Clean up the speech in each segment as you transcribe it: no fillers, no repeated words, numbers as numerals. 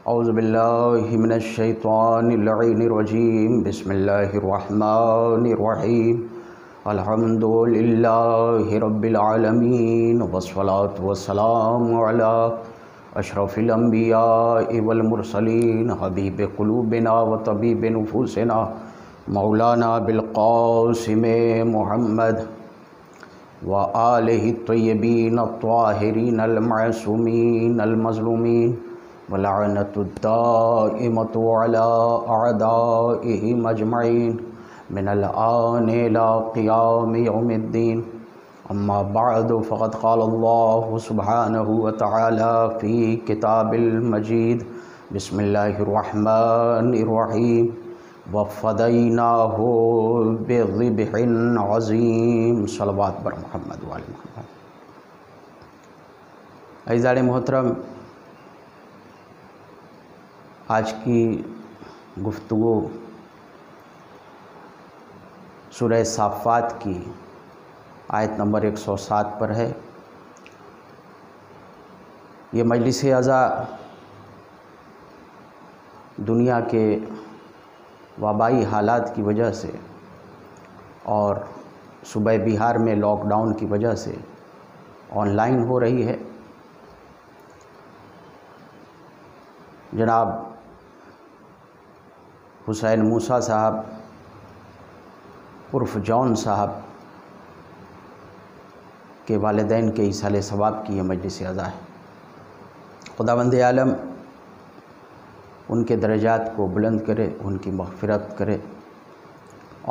اعوذ باللہ من الشیطان اللعین الرجیم بسم اللہ الرحمن الرحیم الحمد للہ رب العالمین والصلاة والسلام علی اشرف الانبیاء والمرسلین حبیب قلوبنا و طبیب نفوسنا مولانا بالقاسم محمد وآلہ الطیبین الطاہرین المعصومین المظلومین ولعنت الدائمۃ علی اعدائہم اجمعین من الآن الى قیام یوم الدین اما بعد فقد قال اللہ سبحانہ وتعالی فی کتاب المجید بسم اللہ الرحمن الرحیم وفدیناہ بذبح عظیم صلوات بر محمد وآل محمد۔ عزیزان محترم، آج کی گفتگو سورہ صافات کی آیت نمبر 107 پر ہے۔ یہ مجلس عزا دنیا کے وبائی حالات کی وجہ سے اور صوبہ بہار میں لاک ڈاؤن کی وجہ سے آن لائن ہو رہی ہے۔ جناب حسین موسیٰ صاحب عرف جون صاحب کے والدین کے ایصال ثواب کی یہ مجلس عزا ہے۔ خداوند عالم ان کے درجات کو بلند کرے، ان کی مغفرت کرے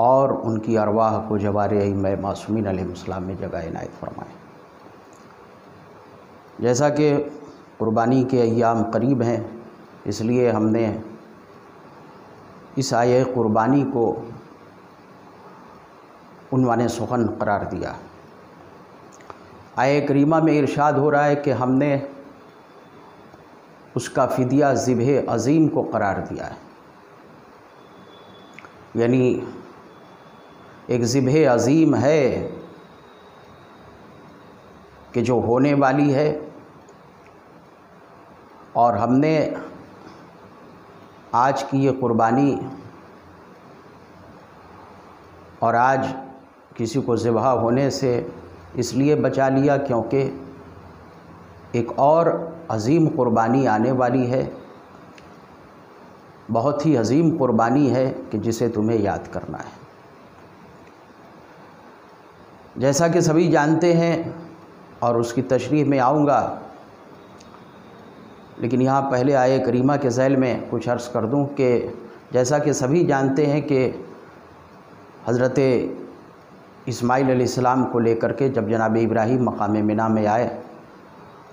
اور ان کی ارواح کو جوار ائمہ معصومین علیہ السلام میں جگہ عنایت فرمائے۔ جیسا کہ قربانی کے ایام قریب ہیں، اس لیے ہم نے اس آیہ قربانی کو عنوان سخن قرار دیا۔ آیہ کریمہ میں ارشاد ہو رہا ہے کہ ہم نے اس کا فدیہ ذبح عظیم کو قرار دیا ہے، یعنی ایک ذبح عظیم ہے کہ جو ہونے والی ہے، اور ہم نے آج کی یہ قربانی اور آج کسی کو ذبح ہونے سے اس لیے بچا لیا کیونکہ ایک اور عظیم قربانی آنے والی ہے، بہت ہی عظیم قربانی ہے کہ جسے تمہیں یاد کرنا ہے۔ جیسا کہ سبھی جانتے ہیں اور اس کی تشریح میں آؤں گا، لیکن یہاں پہلے آیہ کریمہ کے ذیل میں کچھ عرض کر دوں کہ جیسا کہ سبھی جانتے ہیں کہ حضرت اسماعیل علیہ السلام کو لے کر کے جب جناب ابراہیم مقام منی میں آئے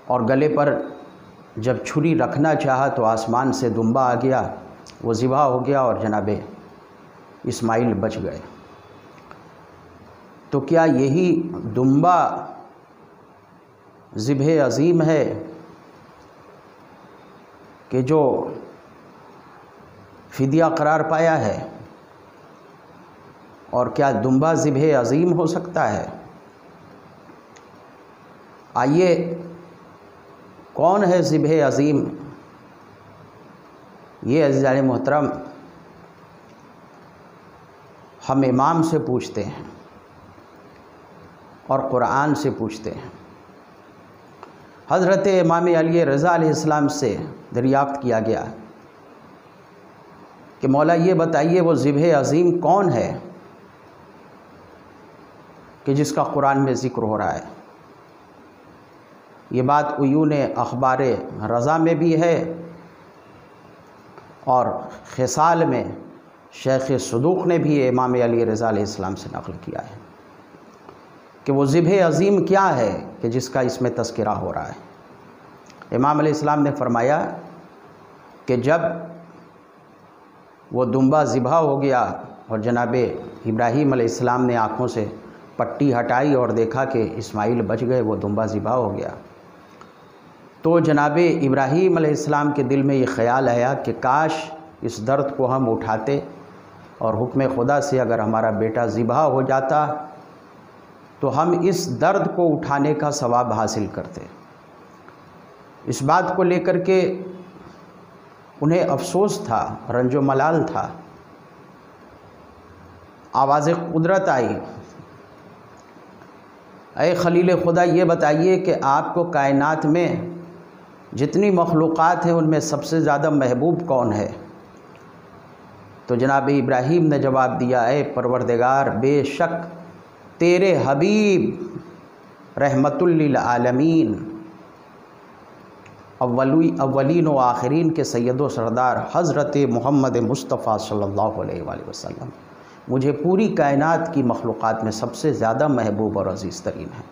اور گلے پر جب چھری رکھنا چاہا تو آسمان سے دمبا آ گیا، وہ ذبح ہو گیا اور جناب اسماعیل بچ گئے۔ تو کیا یہی دمبا ذبح عظیم ہے کہ جو فدیہ قرار پایا ہے؟ اور کیا دمبا ذبح عظیم ہو سکتا ہے؟ آئیے، کون ہے ذبح عظیم؟ یہ عزیزان محترم ہم امام سے پوچھتے ہیں اور قرآن سے پوچھتے ہیں۔ حضرت امام علی رضا علیہ السلام سے دریافت کیا گیا کہ مولا یہ بتائیے وہ ذبح عظیم کون ہے کہ جس کا قرآن میں ذکر ہو رہا ہے؟ یہ بات عیون اخبار رضا میں بھی ہے اور خصال میں شیخ صدوق نے بھی امام علی رضا علیہ السلام سے نقل کیا ہے کہ وہ ذبح عظیم کیا ہے کہ جس کا اس میں تذکرہ ہو رہا ہے۔ امام علیہ السلام نے فرمایا کہ جب وہ دمبا ذبح ہو گیا اور جناب ابراہیم علیہ السلام نے آنکھوں سے پٹی ہٹائی اور دیکھا کہ اسماعیل بچ گئے، وہ دمبا ذبح ہو گیا، تو جناب ابراہیم علیہ السلام کے دل میں یہ خیال آیا کہ کاش اس درد کو ہم اٹھاتے اور حکم خدا سے اگر ہمارا بیٹا ذبح ہو جاتا تو ہم اس درد کو اٹھانے کا ثواب حاصل کرتے۔ اس بات کو لے کر کے انہیں افسوس تھا، رنج و ملال تھا۔ آواز قدرت آئی، اے خلیل خدا یہ بتائیے کہ آپ کو کائنات میں جتنی مخلوقات ہیں ان میں سب سے زیادہ محبوب کون ہے؟ تو جناب ابراہیم نے جواب دیا، اے پروردگار بے شک تیرے حبیب رحمت للعالمین اولین و آخرین کے سید و سردار حضرت محمد مصطفیٰ صلی اللہ علیہ وآلہ وسلم مجھے پوری کائنات کی مخلوقات میں سب سے زیادہ محبوب اور عزیز ترین ہیں۔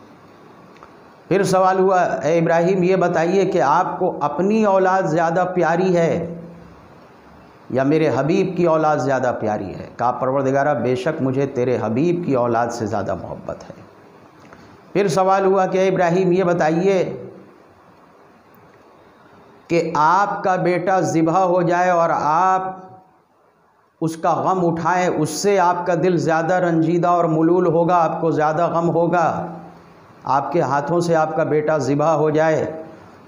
پھر سوال ہوا، اے ابراہیم یہ بتائیے کہ آپ کو اپنی اولاد زیادہ پیاری ہے یا میرے حبیب کی اولاد زیادہ پیاری ہے؟ کہا پروردگارہ بے شک مجھے تیرے حبیب کی اولاد سے زیادہ محبت ہے۔ پھر سوال ہوا کہ اے ابراہیم یہ بتائیے کہ آپ کا بیٹا ذبح ہو جائے اور آپ اس کا غم اٹھائیں، اس سے آپ کا دل زیادہ رنجیدہ اور ملول ہوگا، آپ کو زیادہ غم ہوگا؟ آپ کے ہاتھوں سے آپ کا بیٹا ذبح ہو جائے،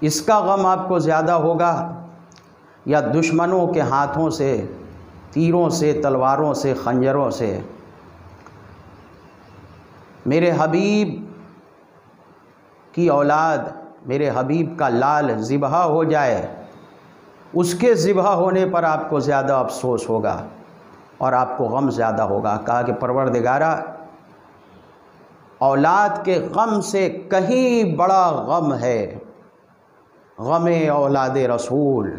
اس کا غم آپ کو زیادہ ہوگا، یا دشمنوں کے ہاتھوں سے، تیروں سے، تلواروں سے، خنجروں سے میرے حبیب کی اولاد، میرے حبیب کا لال ذبح ہو جائے، اس کے ذبح ہونے پر آپ کو زیادہ افسوس ہوگا اور آپ کو غم زیادہ ہوگا؟ کہا کہ پروردگارہ اولاد کے غم سے کہیں بڑا غم ہے غم اولاد رسول،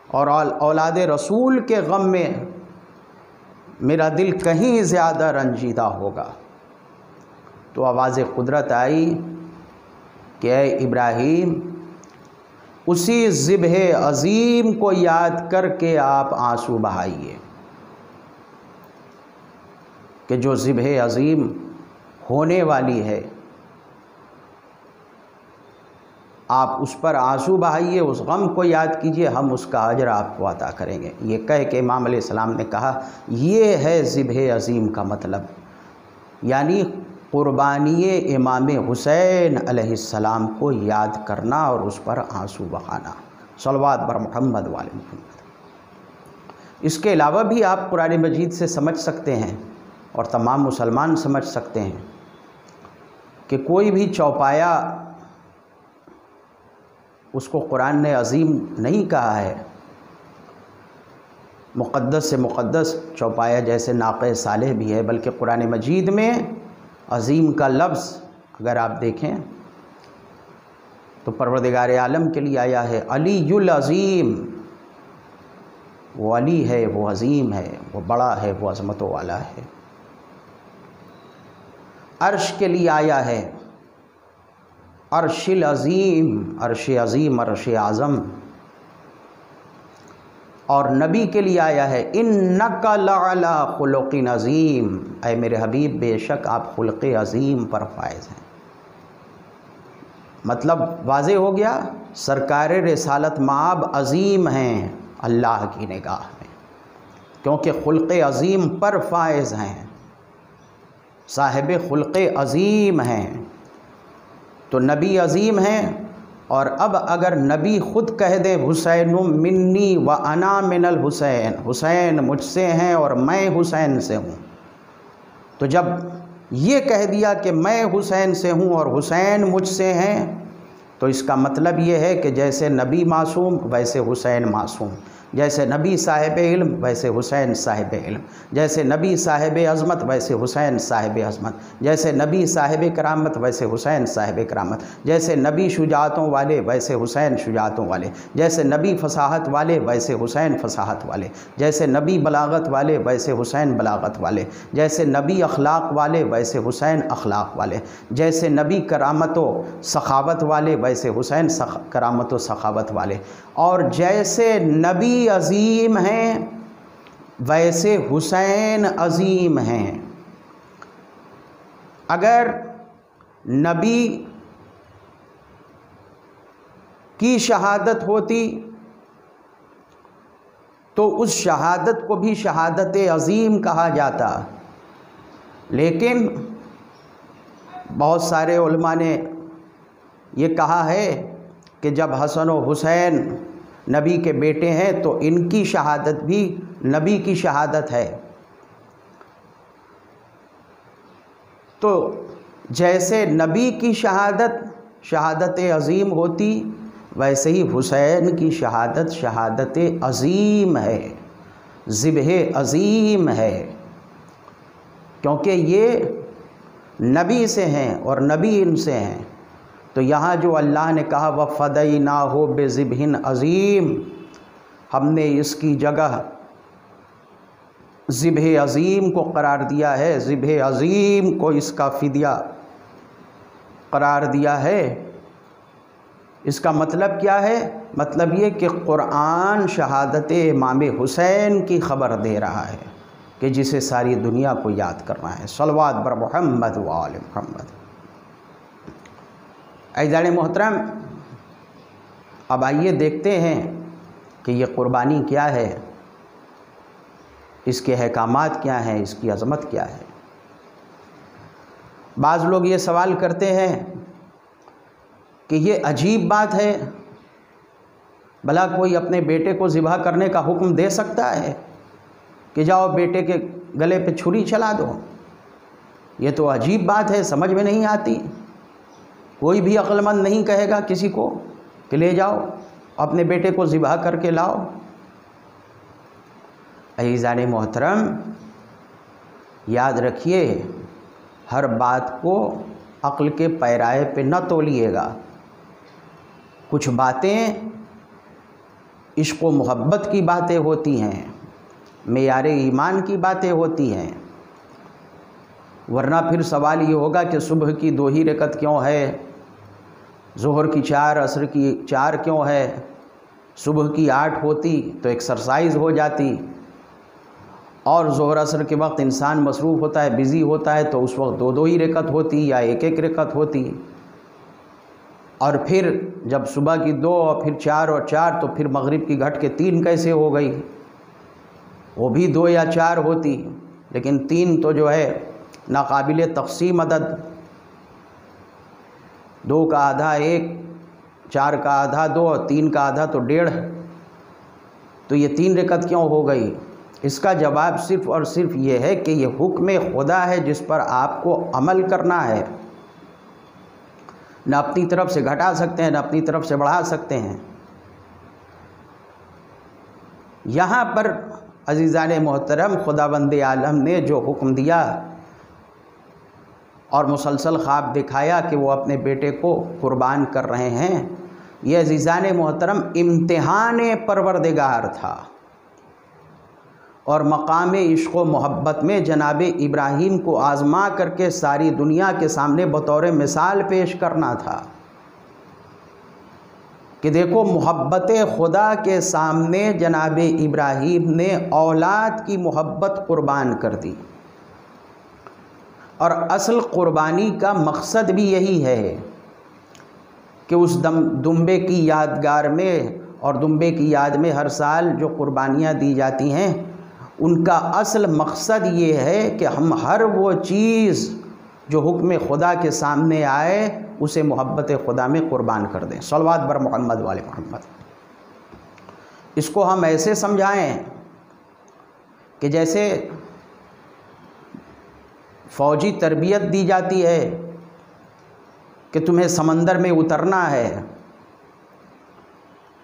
اور اولاد رسول کے غم میں میرا دل کہیں زیادہ رنجیدہ ہوگا۔ تو آواز قدرت آئی کہ اے ابراہیم اسی ذبح عظیم کو یاد کر کے آپ آنسو بہائیے، کہ جو ذبح عظیم ہونے والی ہے آپ اس پر آنسو بہائیے، اس غم کو یاد کیجئے، ہم اس کا اجر آپ کو عطا کریں گے۔ یہ کہہ کے امام علیہ السلام نے کہا یہ ہے ذبح عظیم کا مطلب، یعنی قربانی امام حسین علیہ السلام کو یاد کرنا اور اس پر آنسو بہانا۔ صلوات بر محمد وآل محمد۔ اس کے علاوہ بھی آپ قرآن مجید سے سمجھ سکتے ہیں اور تمام مسلمان سمجھ سکتے ہیں کہ کوئی بھی چوپایا اس کو قرآن نے عظیم نہیں کہا ہے۔ مقدس سے مقدس چوپایا جیسے ناقہ صالح بھی ہے، بلکہ قرآن مجید میں عظیم کا لفظ اگر آپ دیکھیں تو پروردگار عالم کے لیے آیا ہے علی العظیم، وہ علی ہے، وہ عظیم ہے، وہ بڑا ہے، وہ عظمتوں والا ہے۔ عرش کے لیے آیا ہے عرش العظیم، عرش عظیم، عرش اعظم، اور نبی کے لیے آیا ہے انک لعلی خلق عظیم، اے میرے حبیب بے شک آپ خلق عظیم پر فائز ہیں۔ مطلب واضح ہو گیا، سرکار رسالت مآب عظیم ہیں اللہ کی نگاہ میں، کیونکہ خلق عظیم پر فائز ہیں، صاحب خلق عظیم ہیں، تو نبی عظیم ہیں۔ اور اب اگر نبی خود کہہ دے حسین منی و انا من الحسین، حسین مجھ سے ہیں اور میں حسین سے ہوں، تو جب یہ کہہ دیا کہ میں حسین سے ہوں اور حسین مجھ سے ہیں، تو اس کا مطلب یہ ہے کہ جیسے نبی معصوم ویسے حسین معصوم، جیسے نبی صاحب علم ویسے حسین صاحب علم، جیسے نبی صاحب عظمت ویسے حسین صاحب عظمت، جیسے نبی صاحب کرامت ویسے حسین صاحب کرامت، جیسے نبی شجاعتوں والے ویسے حسین شجاعتوں والے، جیسے نبی فصاحت والے ویسے حسین فصاحت والے، جیسے نبی بلاغت والے ویسے حسین بلاغت والے، جیسے نبی اخلاق والے ویسے حسین اخلاق والے، جیسے نبی کرامت و سخاوت والے ویسے حسین کرامت و سخاوت والے، اور جیسے نبی عظیم ہیں ویسے حسین عظیم ہیں۔ اگر نبی کی شہادت ہوتی تو اس شہادت کو بھی شہادت عظیم کہا جاتا، لیکن بہت سارے علماء نے یہ کہا ہے کہ جب حسن و حسین نبی کے بیٹے ہیں تو ان کی شہادت بھی نبی کی شہادت ہے۔ تو جیسے نبی کی شہادت عظیم ہوتی، ویسے ہی حسین کی شہادت عظیم ہے، ذبح عظیم ہے، کیونکہ یہ نبی سے ہیں اور نبی ان سے ہیں۔ تو یہاں جو اللہ نے کہا وَفَدَيْنَاهُ بِذِبْحٍ عظیم، ہم نے اس کی جگہ ذبح عظیم کو قرار دیا ہے، ذبح عظیم کو اس کا فدیہ قرار دیا ہے۔ اس کا مطلب کیا ہے؟ مطلب یہ کہ قرآن شہادت امام حسین کی خبر دے رہا ہے کہ جسے ساری دنیا کو یاد کرنا ہے۔ صلوات بر محمد و آل محمد۔ عزیزان محترم، اب آئیے دیکھتے ہیں کہ یہ قربانی کیا ہے، اس کے احکامات کیا ہیں، اس کی عظمت کیا ہے۔ بعض لوگ یہ سوال کرتے ہیں کہ یہ عجیب بات ہے، بھلا کوئی اپنے بیٹے کو ذبح کرنے کا حکم دے سکتا ہے کہ جاؤ بیٹے کے گلے پہ چھری چلا دو؟ یہ تو عجیب بات ہے، سمجھ میں نہیں آتی۔ کوئی بھی عقل مند نہیں کہے گا کسی کو کہ لے جاؤ اپنے بیٹے کو ذبح کر کے لاؤ۔ عزیزان محترم، یاد رکھیے، ہر بات کو عقل کے پیرائے پہ نہ تولیے گا۔ کچھ باتیں عشق و محبت کی باتیں ہوتی ہیں، معیار ایمان کی باتیں ہوتی ہیں، ورنہ پھر سوال یہ ہوگا کہ صبح کی 2 ہی رکعت کیوں ہے، ظہر کی 4، عصر کی 4 کیوں ہے؟ صبح کی 8 ہوتی تو ایکسرسائز ہو جاتی، اور ظہر عصر کے وقت انسان مصروف ہوتا ہے، بزی ہوتا ہے، تو اس وقت 2 ہی رکعت ہوتی یا 1 رکعت ہوتی۔ اور پھر جب صبح کی 2 اور پھر 4 اور 4 تو پھر مغرب کی گھٹ کے 3 کیسے ہو گئی؟ وہ بھی 2 یا 4 ہوتی، لیکن 3 تو جو ہے ناقابل تقسیم عدد، 2 کا آدھا 1، 4 کا آدھا 2 اور 3 کا آدھا تو 1.5، تو یہ 3 رکعت کیوں ہو گئی؟ اس کا جواب صرف اور صرف یہ ہے کہ یہ حکم خدا ہے جس پر آپ کو عمل کرنا ہے، نہ اپنی طرف سے گھٹا سکتے ہیں نہ اپنی طرف سے بڑھا سکتے ہیں۔ یہاں پر عزیزان محترم، خداوند عالم نے جو حکم دیا اور مسلسل خواب دکھایا کہ وہ اپنے بیٹے کو قربان کر رہے ہیں، یہ عزیزان محترم امتحان پروردگار تھا، اور مقام عشق و محبت میں جناب ابراہیم کو آزما کر کے ساری دنیا کے سامنے بطور مثال پیش کرنا تھا کہ دیکھو محبت خدا کے سامنے جناب ابراہیم نے اولاد کی محبت قربان کر دی، اور اصل قربانی کا مقصد بھی یہی ہے کہ اس دمبے کی یادگار میں اور دمبے کی یاد میں ہر سال جو قربانیاں دی جاتی ہیں، ان کا اصل مقصد یہ ہے کہ ہم ہر وہ چیز جو حکم خدا کے سامنے آئے اسے محبت خدا میں قربان کر دیں۔ صلوات بر محمد والے محمد۔ اس کو ہم ایسے سمجھائیں کہ جیسے فوجی تربیت دی جاتی ہے کہ تمہیں سمندر میں اترنا ہے،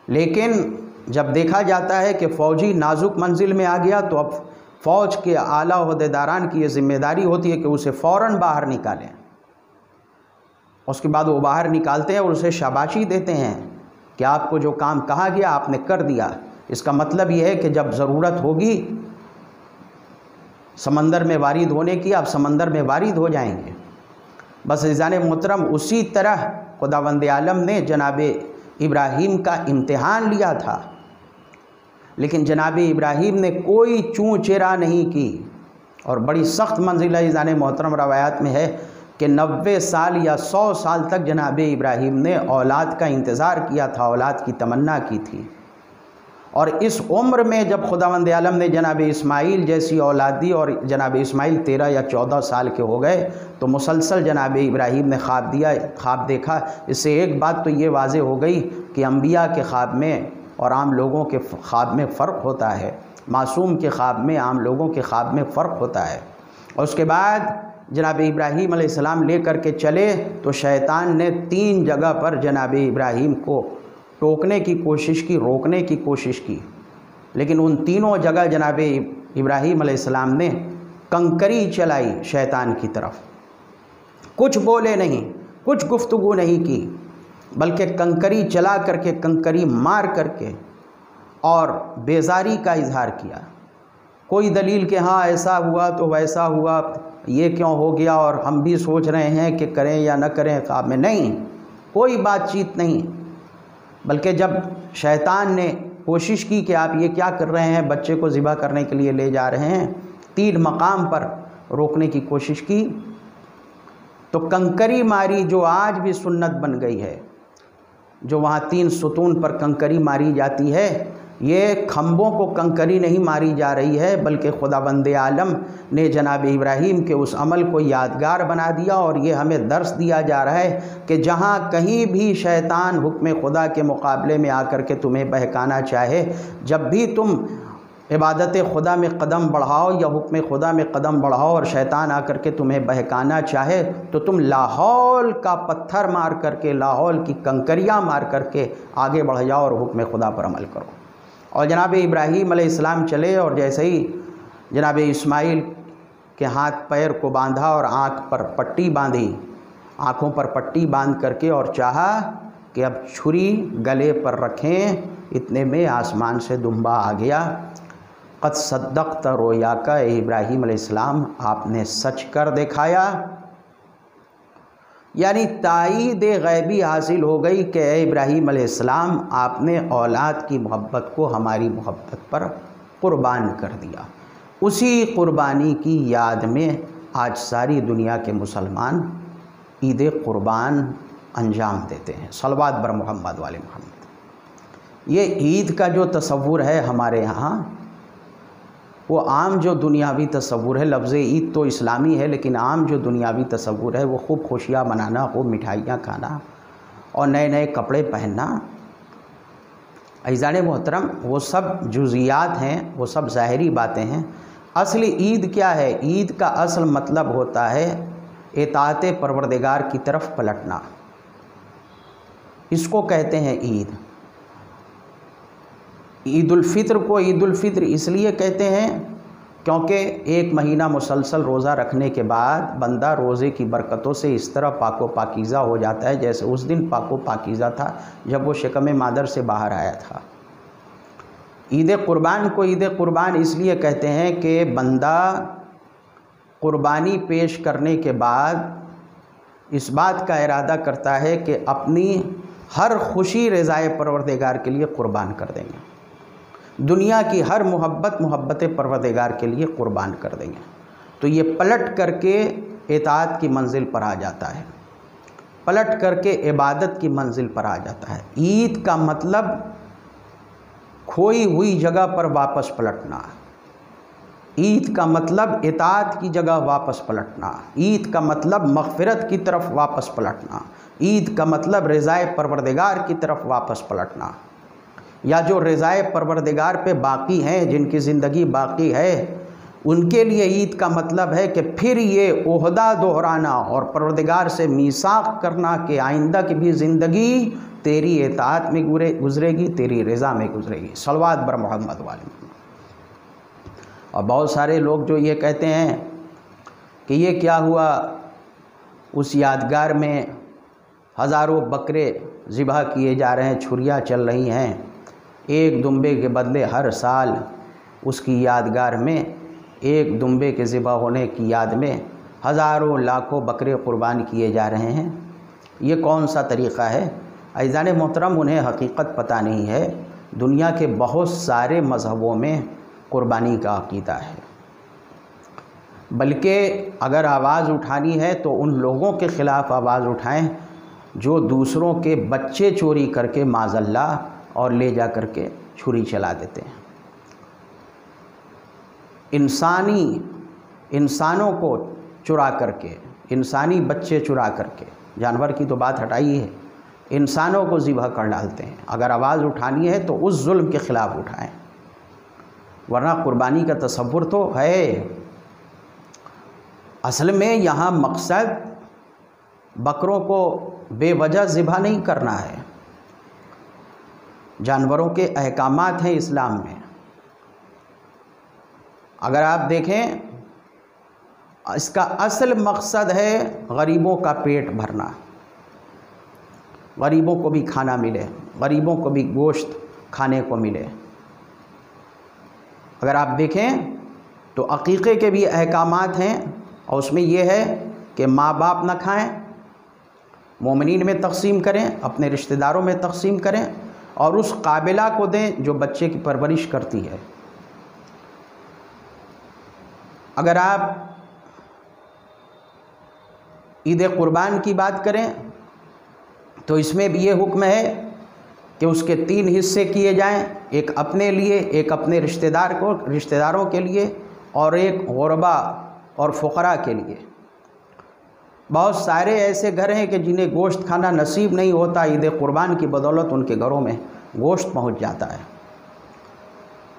لیکن جب دیکھا جاتا ہے کہ فوجی نازک منزل میں آ گیا تو اب فوج کے اعلیٰ عہدیداران کی یہ ذمہ داری ہوتی ہے کہ اسے فوراً باہر نکالیں۔ اس کے بعد وہ باہر نکالتے ہیں اور اسے شاباشی دیتے ہیں کہ آپ کو جو کام کہا گیا آپ نے کر دیا۔ اس کا مطلب یہ ہے کہ جب ضرورت ہوگی سمندر میں وارد ہونے کی، آپ سمندر میں وارد ہو جائیں گے۔ بس عزیزان محترم، اسی طرح خداوند عالم نے جناب ابراہیم کا امتحان لیا تھا، لیکن جناب ابراہیم نے کوئی چوں چرا نہیں کی، اور بڑی سخت منزل عزیزان محترم روایات میں ہے کہ 90 سال یا 100 سال تک جناب ابراہیم نے اولاد کا انتظار کیا تھا، اولاد کی تمنا کی تھی، اور اس عمر میں جب خداوند عالم نے جناب اسماعیل جیسی اولاد دی اور جناب اسماعیل 13 یا 14 سال کے ہو گئے تو مسلسل جناب ابراہیم نے خواب دیکھا۔ اس سے ایک بات تو یہ واضح ہو گئی کہ انبیاء کے خواب میں اور عام لوگوں کے خواب میں فرق ہوتا ہے، معصوم کے خواب میں عام لوگوں کے خواب میں فرق ہوتا ہے۔ اور اس کے بعد جناب ابراہیم علیہ السلام لے کر کے چلے تو شیطان نے 3 جگہ پر جناب ابراہیم کو ٹوکنے کی کوشش کی، روکنے کی کوشش کی، لیکن ان تینوں جگہ جناب ابراہیم علیہ السلام نے کنکری چلائی شیطان کی طرف، کچھ بولے نہیں، کچھ گفتگو نہیں کی، بلکہ کنکری چلا کر کے، کنکری مار کر کے اور بیزاری کا اظہار کیا۔ کوئی دلیل کہ ہاں ایسا ہوا تو ویسا ہوا، یہ کیوں ہو گیا اور ہم بھی سوچ رہے ہیں کہ کریں یا نہ کریں خواب میں، نہیں، کوئی بات چیت نہیں، بلکہ جب شیطان نے کوشش کی کہ آپ یہ کیا کر رہے ہیں، بچے کو ذبح کرنے کے لیے لے جا رہے ہیں، 3 مقام پر روکنے کی کوشش کی تو کنکری ماری، جو آج بھی سنت بن گئی ہے، جو وہاں 3 ستون پر کنکری ماری جاتی ہے، یہ کھمبوں کو کنکری نہیں ماری جا رہی ہے، بلکہ خداوند عالم نے جناب ابراہیم کے اس عمل کو یادگار بنا دیا، اور یہ ہمیں درس دیا جا رہا ہے کہ جہاں کہیں بھی شیطان حکم خدا کے مقابلے میں آ کر کے تمہیں بہکانا چاہے، جب بھی تم عبادت خدا میں قدم بڑھاؤ یا حکم خدا میں قدم بڑھاؤ اور شیطان آ کر کے تمہیں بہکانا چاہے، تو تم لاحول کا پتھر مار کر کے، لاحول کی کنکریاں مار کر کے آگے بڑھ جاؤ اور حکم خدا پر عمل کرو۔ اور جناب ابراہیم علیہ السلام چلے، اور جیسے ہی جناب اسماعیل کے ہاتھ پیر کو باندھا اور آنکھ پر پٹی باندھی، آنکھوں پر پٹی باندھ کر کے، اور چاہا کہ اب چھری گلے پر رکھیں، اتنے میں آسمان سے دمبا آ گیا۔ قد صدقت رویا کا، اے ابراہیم علیہ السلام آپ نے سچ کر دکھایا، یعنی تائید غیبی حاصل ہو گئی کہ اے ابراہیم علیہ السلام آپ نے اولاد کی محبت کو ہماری محبت پر قربان کر دیا۔ اسی قربانی کی یاد میں آج ساری دنیا کے مسلمان عید قربان انجام دیتے ہیں۔ صلوات بر محمد والے محمد۔ یہ عید کا جو تصور ہے ہمارے یہاں، وہ عام جو دنیاوی تصور ہے، لفظ عید تو اسلامی ہے، لیکن عام جو دنیاوی تصور ہے وہ خوب خوشیاں منانا، خوب مٹھائیاں کھانا اور نئے نئے کپڑے پہننا۔ عزیزان محترم، وہ سب جزیات ہیں، وہ سب ظاہری باتیں ہیں۔ اصل عید کیا ہے؟ عید کا اصل مطلب ہوتا ہے اطاعت پروردگار کی طرف پلٹنا، اس کو کہتے ہیں عید۔ عید الفطر کو عید الفطر اس لیے کہتے ہیں کیونکہ 1 مہینہ مسلسل روزہ رکھنے کے بعد بندہ روزے کی برکتوں سے اس طرح پاک و پاکیزہ ہو جاتا ہے جیسے اس دن پاک و پاکیزہ تھا جب وہ شکم مادر سے باہر آیا تھا۔ عید قربان کو عید قربان اس لیے کہتے ہیں کہ بندہ قربانی پیش کرنے کے بعد اس بات کا ارادہ کرتا ہے کہ اپنی ہر خوشی رضائے پروردگار کے لیے قربان کر دیں گے، دنیا کی ہر محبت پروردگار کے لیے قربان کر دیں گے۔ تو یہ پلٹ کر کے اطاعت کی منزل پر آ جاتا ہے، پلٹ کر کے عبادت کی منزل پر آ جاتا ہے۔ عید کا مطلب کھوئی ہوئی جگہ پر واپس پلٹنا، عید کا مطلب اطاعت کی جگہ واپس پلٹنا، عید کا مطلب مغفرت کی طرف واپس پلٹنا، عید کا مطلب رضائے پروردگار کی طرف واپس پلٹنا، یا جو رضائے پروردگار پہ باقی ہیں، جن کی زندگی باقی ہے، ان کے لیے عید کا مطلب ہے کہ پھر یہ عہدہ دہرانا اور پروردگار سے میثاق کرنا کہ آئندہ کی بھی زندگی تیری اطاعت میں گزرے گی، تیری رضا میں گزرے گی۔ صلوات بر محمد والے۔ اور بہت سارے لوگ جو یہ کہتے ہیں کہ یہ کیا ہوا، اس یادگار میں ہزاروں بکرے ذبح کیے جا رہے ہیں، چھریاں چل رہی ہیں، ایک دمبے کے بدلے ہر سال اس کی یادگار میں، ایک دمبے کے ذبح ہونے کی یاد میں ہزاروں لاکھوں بکرے قربان کیے جا رہے ہیں۔ یہ کون سا طریقہ ہے؟ عزیزان محترم، انہیں حقیقت پتہ نہیں ہے۔ دنیا کے بہت سارے مذہبوں میں قربانی کا عقیدہ ہے، بلکہ اگر آواز اٹھانی ہے تو ان لوگوں کے خلاف آواز اٹھائیں جو دوسروں کے بچے چوری کر کے معاذ اللہ اور لے جا کر کے چھری چلا دیتے ہیں۔ انسانوں کو چرا کر کے، انسانی بچے چرا کر کے، جانور کی تو بات ہٹائی ہے، انسانوں کو ذبح کر ڈالتے ہیں۔ اگر آواز اٹھانی ہے تو اس ظلم کے خلاف اٹھائیں، ورنہ قربانی کا تصور تو ہے۔ اصل میں یہاں مقصد بکروں کو بے وجہ ذبح نہیں کرنا ہے۔ جانوروں کے احکامات ہیں اسلام میں۔ اگر آپ دیکھیں اس کا اصل مقصد ہے غریبوں کا پیٹ بھرنا، غریبوں کو بھی کھانا ملے، غریبوں کو بھی گوشت کھانے کو ملے۔ اگر آپ دیکھیں تو عقیقے کے بھی احکامات ہیں، اور اس میں یہ ہے کہ ماں باپ نہ کھائیں، مومنین میں تقسیم کریں، اپنے رشتہ داروں میں تقسیم کریں، اور اس قابلہ کو دیں جو بچے کی پرورش کرتی ہے۔ اگر آپ عید قربان کی بات کریں تو اس میں بھی یہ حکم ہے کہ اس کے 3 حصے کیے جائیں، ایک اپنے لیے، ایک اپنے رشتہ داروں کے لیے، اور ایک غربا اور فقراء کے لیے۔ بہت سارے ایسے گھر ہیں کہ جنہیں گوشت کھانا نصیب نہیں ہوتا، عید قربان کی بدولت ان کے گھروں میں گوشت پہنچ جاتا ہے۔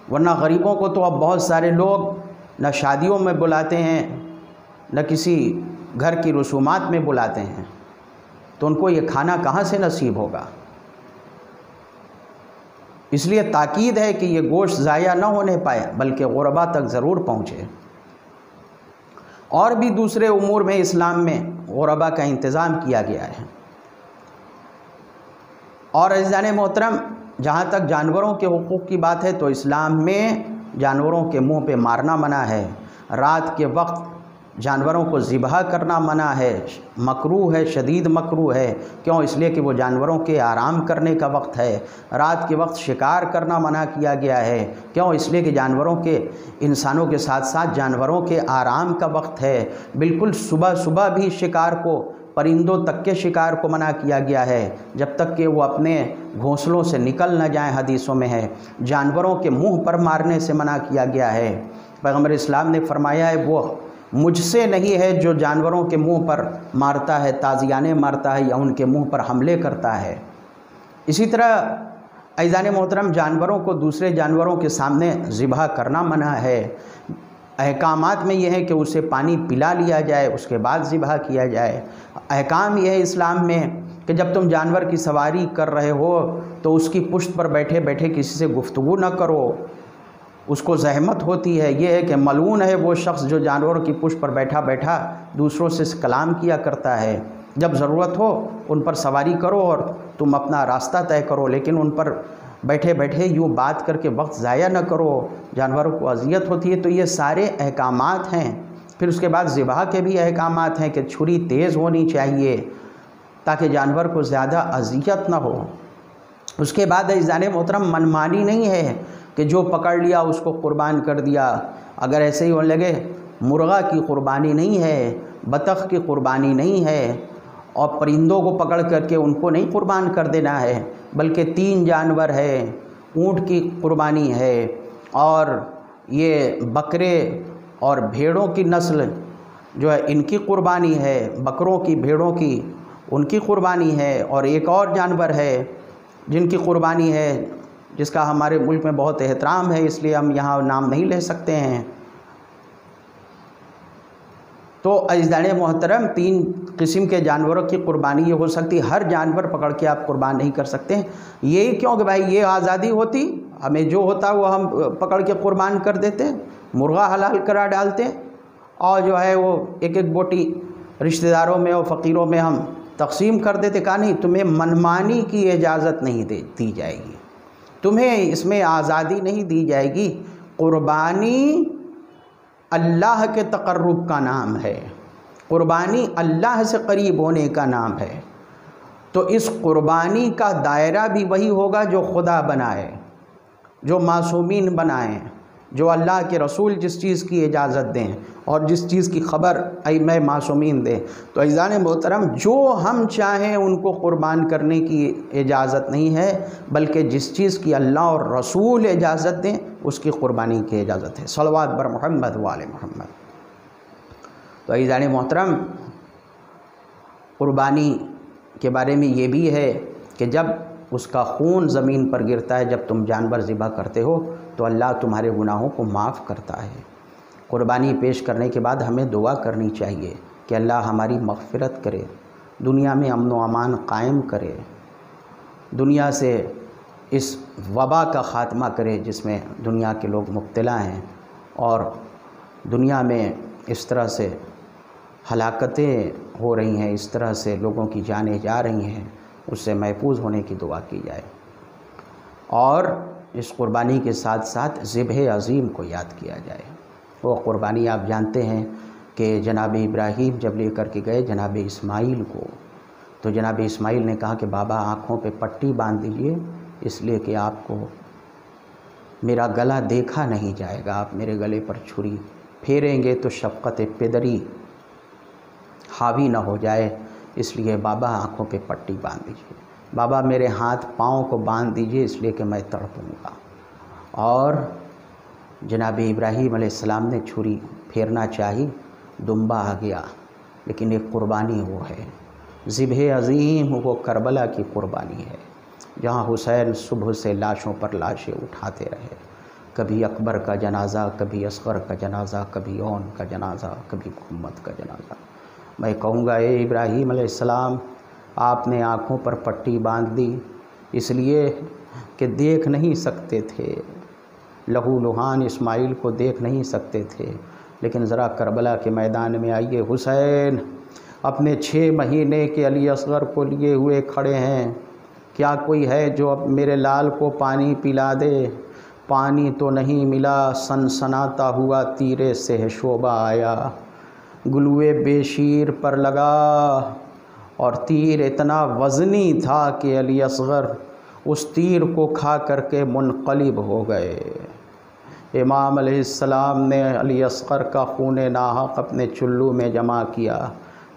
ورنہ غریبوں کو تو اب بہت سارے لوگ نہ شادیوں میں بلاتے ہیں، نہ کسی گھر کی رسومات میں بلاتے ہیں، تو ان کو یہ کھانا کہاں سے نصیب ہوگا؟ اس لیے تاکید ہے کہ یہ گوشت ضائع نہ ہونے پائے، بلکہ غربا تک ضرور پہنچے۔ اور بھی دوسرے امور میں اسلام میں غربا کا انتظام کیا گیا ہے۔ اور عزیزان محترم، جہاں تک جانوروں کے حقوق کی بات ہے تو اسلام میں جانوروں کے منہ پہ مارنا منع ہے، رات کے وقت جانوروں کو ذبح کرنا منع ہے، مکروہ ہے، شدید مکروہ ہے۔ کیوں؟ اس لیے کہ وہ جانوروں کے آرام کرنے کا وقت ہے۔ رات کے وقت شکار کرنا منع کیا گیا ہے۔ کیوں؟ اس لیے کہ جانوروں کے، انسانوں کے ساتھ ساتھ جانوروں کے آرام کا وقت ہے۔ بالکل صبح بھی شکار کو، پرندوں تک کے شکار کو منع کیا گیا ہے، جب تک کہ وہ اپنے گھونسلوں سے نکل نہ جائیں، حدیثوں میں ہے۔ جانوروں کے منہ پر مارنے سے منع کیا گیا ہے۔ پیغمبر اسلام نے فرمایا ہے وہ مجھ سے نہیں ہے جو جانوروں کے منہ پر مارتا ہے، تازیانے مارتا ہے یا ان کے منہ پر حملے کرتا ہے۔ اسی طرح عزیزان محترم، جانوروں کو دوسرے جانوروں کے سامنے ذبح کرنا منع ہے۔ احکامات میں یہ ہے کہ اسے پانی پلا لیا جائے، اس کے بعد ذبح کیا جائے۔ احکام یہ ہے اسلام میں کہ جب تم جانور کی سواری کر رہے ہو تو اس کی پشت پر بیٹھے بیٹھے کسی سے گفتگو نہ کرو، اس کو زحمت ہوتی ہے۔ یہ ہے کہ ملعون ہے وہ شخص جو جانوروں کی پشت پر بیٹھا بیٹھا دوسروں سے کلام کیا کرتا ہے۔ جب ضرورت ہو ان پر سواری کرو اور تم اپنا راستہ طے کرو، لیکن ان پر بیٹھے بیٹھے یوں بات کر کے وقت ضائع نہ کرو، جانوروں کو اذیت ہوتی ہے۔ تو یہ سارے احکامات ہیں۔ پھر اس کے بعد ذبح کے بھی احکامات ہیں کہ چھری تیز ہونی چاہیے تاکہ جانور کو زیادہ اذیت نہ ہو۔ اس کے بعد عزیزان محترم، منمانی نہیں ہے کہ جو پکڑ لیا اس کو قربان کر دیا۔ اگر ایسے ہی ہونے لگے، مرغا کی قربانی نہیں ہے، بطخ کی قربانی نہیں ہے، اور پرندوں کو پکڑ کر کے ان کو نہیں قربان کر دینا ہے، بلکہ 3 جانور ہے، اونٹ کی قربانی ہے، اور یہ بکرے اور بھیڑوں کی نسل جو ہے ان کی قربانی ہے، بکروں کی، بھیڑوں کی، ان کی قربانی ہے، اور ایک اور جانور ہے جن کی قربانی ہے جس کا ہمارے ملک میں بہت احترام ہے، اس لیے ہم یہاں نام نہیں لے سکتے ہیں۔ تو عزیزان محترم، 3 قسم کے جانوروں کی قربانی یہ ہو سکتی، ہر جانور پکڑ کے آپ قربان نہیں کر سکتے۔ یہی کیوں کہ بھائی یہ آزادی ہوتی، ہمیں جو ہوتا وہ ہم پکڑ کے قربان کر دیتے، مرغا حلال کرا ڈالتے، اور جو ہے وہ ایک ایک بوٹی رشتہ داروں میں اور فقیروں میں ہم تقسیم کر دیتے۔ کہا نہیں، تمہیں منمانی کی اجازت نہیں دی جائے گی، تمہیں اس میں آزادی نہیں دی جائے گی۔ قربانی اللہ کے تقرب کا نام ہے، قربانی اللہ سے قریب ہونے کا نام ہے۔ تو اس قربانی کا دائرہ بھی وہی ہوگا جو خدا بنائے، جو معصومین بنائیں، جو اللہ کے رسول جس چیز کی اجازت دیں اور جس چیز کی خبر ائمہ معصومین دیں۔ تو عزیزان محترم، جو ہم چاہیں ان کو قربان کرنے کی اجازت نہیں ہے، بلکہ جس چیز کی اللہ اور رسول اجازت دیں اس کی قربانی کی اجازت ہے۔ صلوات بر محمد وآل محمد۔ تو عزیزان محترم، قربانی کے بارے میں یہ بھی ہے کہ جب اس کا خون زمین پر گرتا ہے، جب تم جانور ذبح کرتے ہو تو اللہ تمہارے گناہوں کو معاف کرتا ہے۔ قربانی پیش کرنے کے بعد ہمیں دعا کرنی چاہیے کہ اللہ ہماری مغفرت کرے، دنیا میں امن و امان قائم کرے، دنیا سے اس وبا کا خاتمہ کرے جس میں دنیا کے لوگ مبتلا ہیں، اور دنیا میں اس طرح سے ہلاکتیں ہو رہی ہیں، اس طرح سے لوگوں کی جانیں جا رہی ہیں، اس سے محفوظ ہونے کی دعا کی جائے۔ اور اس قربانی کے ساتھ ساتھ ذبح عظیم کو یاد کیا جائے۔ وہ قربانی آپ جانتے ہیں کہ جناب ابراہیم جب لے کر کے گئے جناب اسماعیل کو، تو جناب اسماعیل نے کہا کہ بابا آنکھوں پہ پٹی باندھ دیجئے، اس لیے کہ آپ کو میرا گلا دیکھا نہیں جائے گا، آپ میرے گلے پر چھری پھیریں گے تو شفقت پدری حاوی نہ ہو جائے، اس لیے بابا آنکھوں پہ پٹی باندھ دیجئے، بابا میرے ہاتھ پاؤں کو باندھ دیجئے اس لیے کہ میں تڑپوں گا۔ اور جناب ابراہیم علیہ السلام نے چھری پھیرنا چاہی، دمبا آ گیا، لیکن ایک قربانی وہ ہے، ذبح عظیم وہ کربلا کی قربانی ہے، جہاں حسین صبح سے لاشوں پر لاشیں اٹھاتے رہے، کبھی اکبر کا جنازہ، کبھی اصغر کا جنازہ، کبھی اون کا جنازہ، کبھی محمد کا جنازہ۔ میں کہوں گا اے ابراہیم علیہ السلام، آپ نے آنکھوں پر پٹی باندھ دی اس لیے کہ دیکھ نہیں سکتے تھے، لہو لہان اسماعیل کو دیکھ نہیں سکتے تھے، لیکن ذرا کربلا کے میدان میں آئیے، حسین اپنے 6 مہینے کے علی اصغر کو لیے ہوئے کھڑے ہیں، کیا کوئی ہے جو اب میرے لال کو پانی پلا دے؟ پانی تو نہیں ملا، سنسناتا ہوا تیرے سے شعبہ آیا، گلوئے بے شیر پر لگا، اور تیر اتنا وزنی تھا کہ علی اصغر اس تیر کو کھا کر کے منقلب ہو گئے۔ امام علیہ السلام نے علی اصغر کا خون ناحق اپنے چلو میں جمع کیا،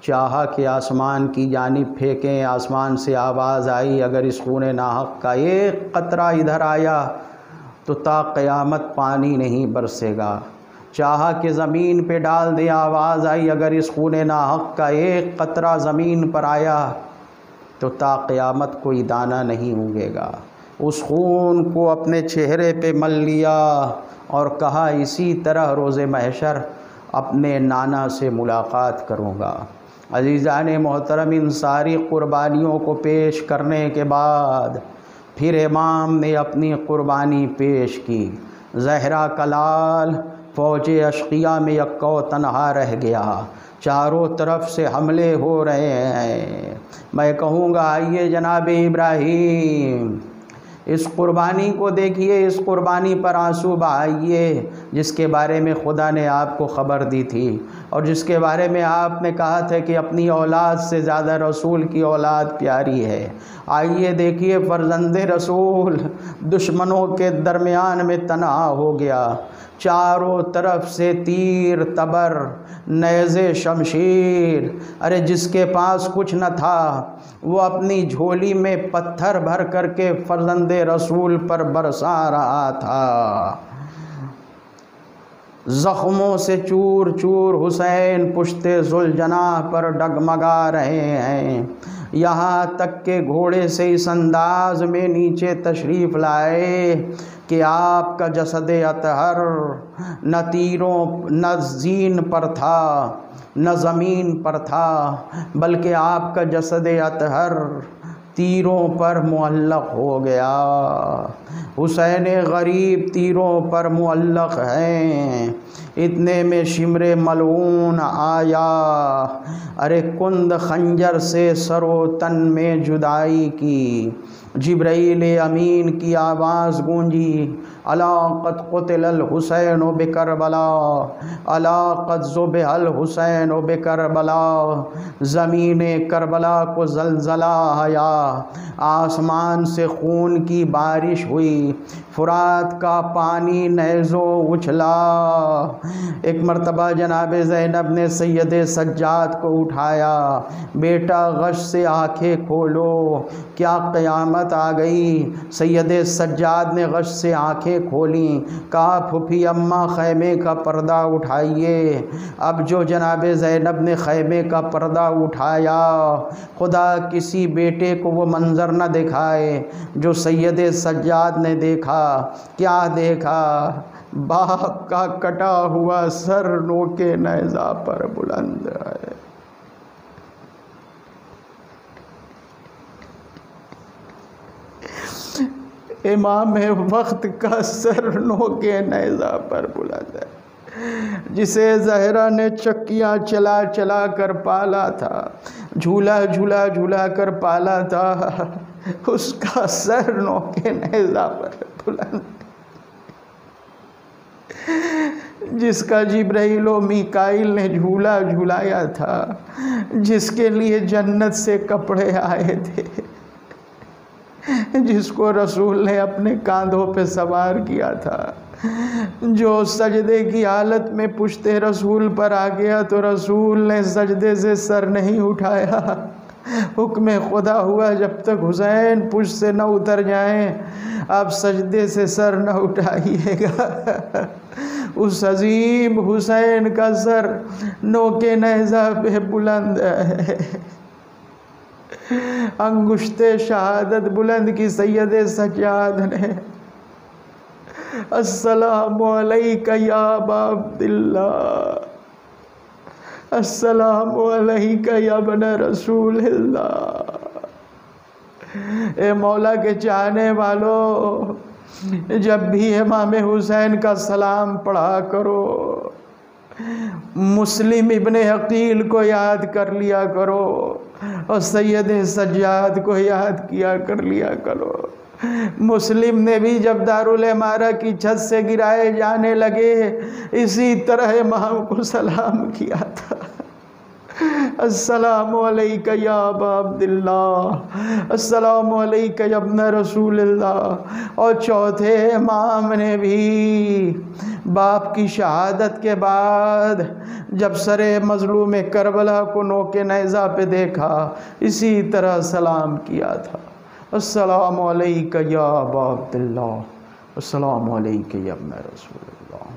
چاہا کہ آسمان کی جانب پھینکیں، آسمان سے آواز آئی اگر اس خون ناحق کا ایک قطرہ ادھر آیا تو تا قیامت پانی نہیں برسے گا، چاہا کہ زمین پہ ڈال دیں، آواز آئی اگر اس خون ناحق کا ایک قطرہ زمین پر آیا تو تا قیامت کوئی دانہ نہیں اگے گا۔ اس خون کو اپنے چہرے پہ مل لیا اور کہا اسی طرح روز محشر اپنے نانا سے ملاقات کروں گا۔ عزیزان محترم، ان ساری قربانیوں کو پیش کرنے کے بعد پھر امام نے اپنی قربانی پیش کی۔ زہرا کا لال فوج اشقیاء میں یکو تنہا رہ گیا، چاروں طرف سے حملے ہو رہے ہیں۔ میں کہوں گا آئیے جناب ابراہیم، اس قربانی کو دیکھیے، اس قربانی پر آنسو بہائیے جس کے بارے میں خدا نے آپ کو خبر دی تھی، اور جس کے بارے میں آپ نے کہا تھا کہ اپنی اولاد سے زیادہ رسول کی اولاد پیاری ہے۔ آئیے دیکھیے فرزند رسول دشمنوں کے درمیان میں تنہا ہو گیا، چاروں طرف سے تیر تبر نیزے شمشیر، ارے جس کے پاس کچھ نہ تھا وہ اپنی جھولی میں پتھر بھر کر کے فرزند رسول پر برسا رہا تھا۔ زخموں سے چور چور حسین پشت ذوالجناح پر ڈگمگا رہے ہیں، یہاں تک کہ گھوڑے سے اس انداز میں نیچے تشریف لائے کہ آپ کا جسد اطہر نہ تیروں نہ زین پر تھا نہ زمین پر تھا، بلکہ آپ کا جسد اطہر تیروں پر معلق ہو گیا۔ حسین غریب تیروں پر معلق ہیں، اتنے میں شمر ملعون آیا، ارے کند خنجر سے سر و تن میں جدائی کی، جبرائیل امین کی آواز گونجی، الا قد قتل الحسین بکربلا، الا قد ذبح الحسین بکربلا، زمین کربلا کو زلزلہ آیا، آسمان سے خون کی بارش ہوئی، فرات کا پانی نیزوں اچھلا۔ ایک مرتبہ جناب زینب نے سید سجاد کو اٹھایا، بیٹا غش سے آنکھیں کھولو، کیا قیامت آ گئی؟ سید سجاد نے غش سے آنکھیں کھولیں، کہا پھوپھی اماں خیمے کا پردہ اٹھائیے۔ اب جو جناب زینب نے خیمے کا پردہ اٹھایا، خدا کسی بیٹے کو کو وہ منظر نہ دکھائے جو سید سجاد نے دیکھا۔ کیا دیکھا؟ باپ کا کٹا ہوا سر نوکے نیزہ پر بلند ہے۔ امام وقت کا سر نوکے نیزہ پر بلند ہے، جسے زہرا نے چکیاں چلا چلا کر پالا تھا، جھولا جھولا جھولا کر پالا تھا، اس کا سر نوکے نیزہ پر بلند ہے، جس کا جبرائیل و میکائیل نے جھولا جھولایا تھا، جس کے لیے جنت سے کپڑے آئے تھے، جس کو رسول نے اپنے کاندھوں پہ سوار کیا تھا، جو سجدے کی حالت میں پشت رسول پر آ گیا تو رسول نے سجدے سے سر نہیں اٹھایا۔ حکم خدا ہوا جب تک حسین پشت سے نہ اتر جائیں آپ سجدے سے سر نہ اٹھائیے گا۔ اس عظیم حسین کا سر نوکے نیزہ پہ بلند ہے۔ انگشت شہادت بلند کی سید سجاد نے السلام علیک یا ابا عبداللہ، السلام علیک یا ابن رسول اللہ۔ اے مولا کے چاہنے والو، جب بھی امام حسین کا سلام پڑھا کرو مسلم ابن عقیل کو یاد کر لیا کرو اور سید سجاد کو یاد کیا کر لیا کرو۔ مسلم نے بھی جب دارالعمارہ کی چھت سے گرائے جانے لگے اسی طرح امام کو سلام کیا تھا، السلام علیک یا ابا عبداللہ، السلام علیک یا ابن رسول اللہ۔ اور چوتھے امام نے بھی باپ کی شہادت کے بعد جب سر مظلوم کربلا کو نوکے نیزہ پہ دیکھا اسی طرح سلام کیا تھا، السلام علیک یا ابا عبداللہ، السلام علیک یا ابن رسول اللہ۔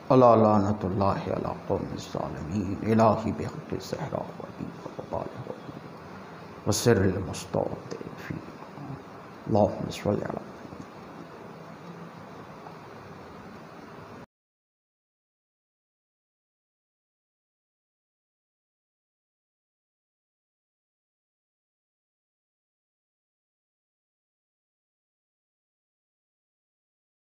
اللہ لعنت اللہ علی قوم الظالمین، الہی بحق زہرا و حبیب و بالغ و سر المستودع فی اللہم صلی علی